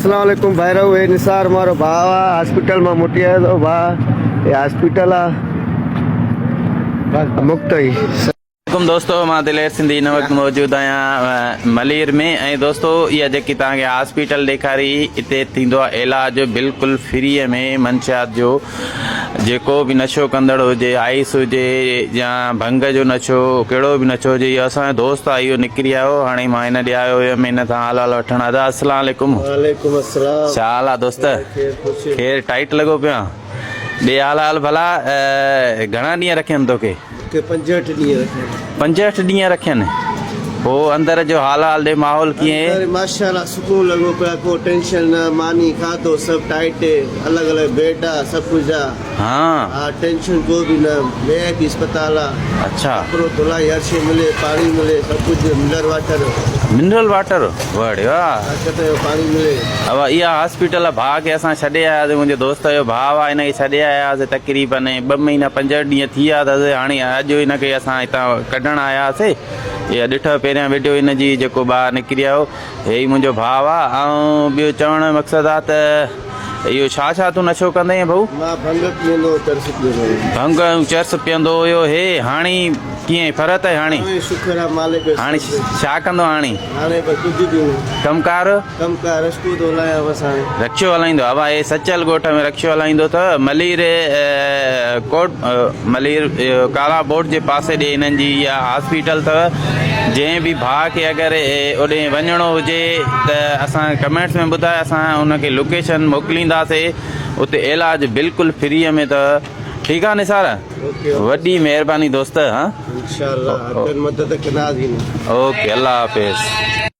अस्सलाम वालेकुम भाई रहू ए निसार मारो भाव हॉस्पिटल में मोटी आयो तो भा ये हॉस्पिटल मुक्त ही दोस्तों मां दिलेर सिंधी इन वक्त मौजूद आहियां मलीर में ऐं दोस्तों इहा जेकी तव्हांखे हॉस्पिटल ॾेखारी इते थींदो आहे इलाज बिल्कुलु फ्री में मंशियात जो जेको बि नशो कंदड़ हुजे आइस हुजे या भंग जो नशो कहिड़ो बि नशो हुजे इहो असांजो दोस्त आहे इहो निकिरी आयो हाणे मां हिन ॾे आयो हुयुमि हिन सां हाल हाल वठण अदा अस्सलाम वालेकुम वालेकुम अस्सलाम छा हाल आहे दोस्त ख़ैर टाइट लॻो पियो ॿिए हाल भला घणा ॾींहं रखियमि तोखे के 65 ॾींहं रखे 65 ॾींहं रखियनि पोइ अंदर जो हाल हाल ॾे माहौल कीअं अरे माशाल्लाह सुकून लॻो पियो को टेंशन न मानी खाधो सभु टाइट अलॻि अलॻि बेड आहे सभु कुझु आहे हाँ टेंशन को भी न वीआईपी अस्पताल आहे अच्छा कपिड़ो धुलाई हर शइ मिले पाणी मिले सभु कुझु मिनरल वाटर बढ़िया किथे पाणी मिले अब इहा हॉस्पिटल भाउ खे असां छॾे आयासीं मुंहिंजे दोस्त जो भाउ आहे हिनखे छॾे आयासीं तक़रीबन 2 महीना 5 ॾींहं थी विया अथसि हाणे अॼु हिनखे असां हितां कढणु आयासीं इहा ॾिठो पहिरियां वीडियो हिनजी जेको ॿाहिरि निकिरी आयो हे ई मुंहिंजो भाउ आहे ऐं ॿियो चवण जो मक़सदु आहे त इहो छा तूं नशो कंदे भाऊ मां भंग पीअंदो चरस पीअंदो भंग ऐं चर्स पीअंदो हुयो हे हाणे कीअं फ़र्क़ु आहे हाणे शुक्र आहे मालिक हाणे छा कंदो हाणे पर कुझु बि कमकार रस्को थो हलायां असां रक्षो हलाईंदो अब ये सचल ॻोठ में रक्षो हलाईंदो अथव मलीर कोट मलीर काला बोर्ड जे पासे ॾे हिननि जी इहा हॉस्पिटल अथव जंहिं बि भाउ खे अगरि ओॾे वञिणो हुजे त असां कमेंट्स में ॿुधाए असां हुनखे लोकेशन मोकिलींदासीं उते इलाज बिल्कुलु फ्रीअ में अथव ठीकु आहे निसार वॾी महिरबानी दोस्त हा इंशाअल्लाह मदद कंदासीं ओके अल्लाह हाफ़िज़।